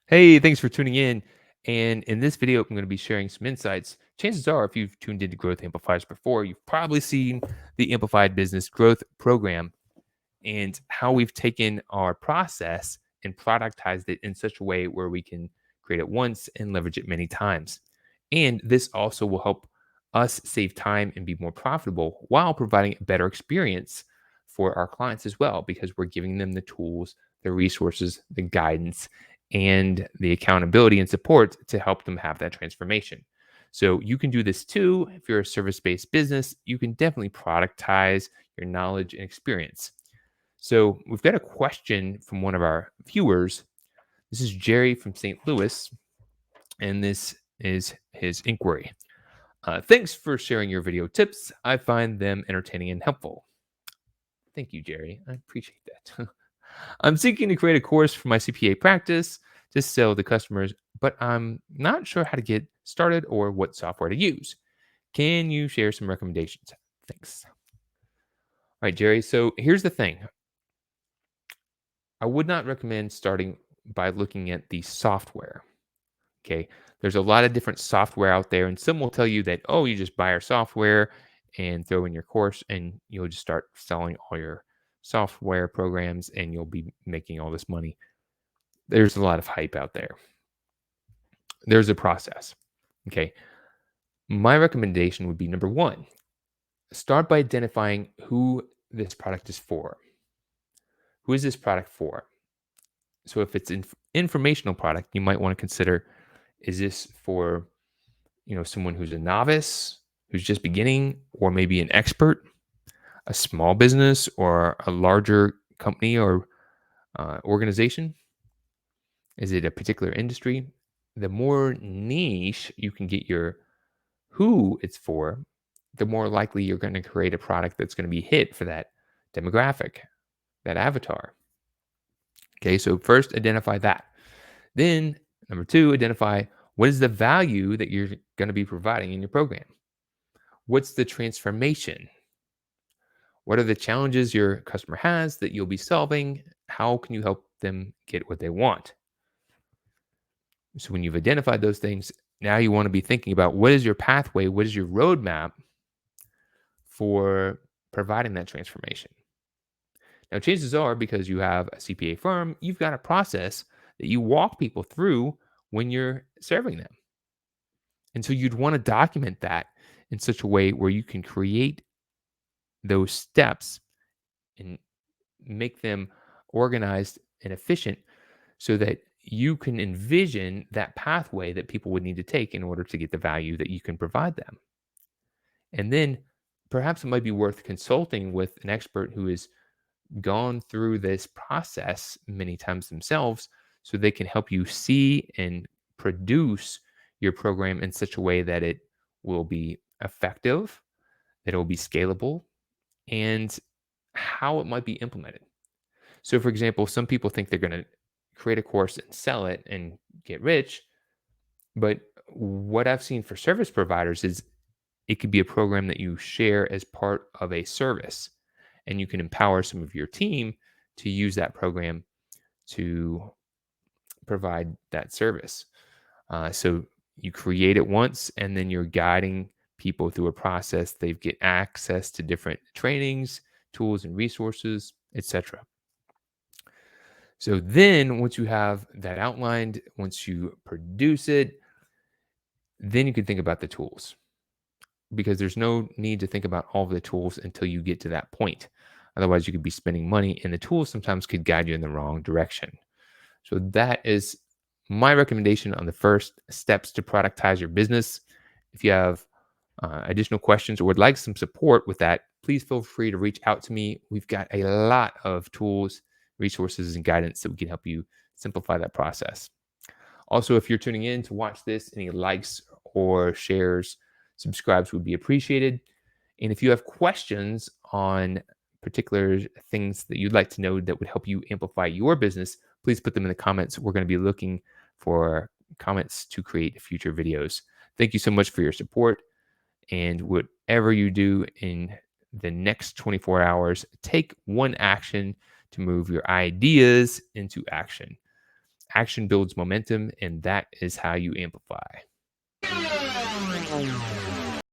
Hey, thanks for tuning in. And in this video, I'm going to be sharing some insights. Chances are, if you've tuned into Growth Amplifiers before, you've probably seen the Amplified Business Growth Program and how we've taken our process and productized it in such a way where we can create it once and leverage it many times. And this also will help us save time and be more profitable while providing a better experience for our clients as well, because we're giving them the tools, the resources, the guidance, and the accountability and support to help them have that transformation. So you can do this too. If you're a service based business, you can definitely productize your knowledge and experience. So we've got a question from one of our viewers. This is Jerry from St. Louis, and this is his inquiry. Thanks for sharing your video tips. I find them entertaining and helpful. Thank you, Jerry. I appreciate that. I'm seeking to create a course for my CPA practice to sell to customers, but I'm not sure how to get started or what software to use. Can you share some recommendations? Thanks. All right, Jerry. So here's the thing. I would not recommend starting by looking at the software. Okay. There's a lot of different software out there, and some will tell you that, oh, you just buy our software and throw in your course, and you'll just start selling all your software programs and you'll be making all this money. There's a lot of hype out there. There's a process. Okay. My recommendation would be number one, start by identifying who this product is for. Who is this product for? So if it's an informational product, you might want to consider, is this for someone who's a novice, who's just beginning, or maybe an expert, a small business, or a larger company or organization? Is it a particular industry? The more niche you can get your who it's for, the more likely you're going to create a product that's going to be hit for that demographic, that avatar. Okay, so first identify that. Then, number two, identify what is the value that you're going to be providing in your program? What's the transformation? What are the challenges your customer has that you'll be solving? How can you help them get what they want? So, when you've identified those things, now you want to be thinking about what is your pathway? What is your roadmap for providing that transformation? Now, chances are, because you have a CPA firm, you've got a process that you walk people through when you're serving them. And so you'd want to document that in such a way where you can create those steps and make them organized and efficient so that you can envision that pathway that people would need to take in order to get the value that you can provide them. And then perhaps it might be worth consulting with an expert who has gone through this process many times themselves so they can help you see and produce your program in such a way that it will be effective, that it will be scalable, and how it might be implemented. So, for example, some people think they're going to create a course and sell it and get rich. But what I've seen for service providers is it could be a program that you share as part of a service, and you can empower some of your team to use that program to provide that service. So you create it once, and then you're guiding people through a process. They get access to different trainings, tools, and resources, etc. So then, once you have that outlined, once you produce it, then you can think about the tools, because there's no need to think about all of the tools until you get to that point. Otherwise, you could be spending money, and the tools sometimes could guide you in the wrong direction. So that is my recommendation on the first steps to productize your business. If you have additional questions or would like some support with that, please feel free to reach out to me. We've got a lot of tools, resources, and guidance that we can help you simplify that process. Also, if you're tuning in to watch this, any likes or shares, subscribes would be appreciated. And if you have questions on particular things that you'd like to know that would help you amplify your business, please put them in the comments. We're going to be looking for comments to create future videos. Thank you so much for your support. And whatever you do in the next 24 hours, take one action to move your ideas into action. Action builds momentum, and that is how you amplify.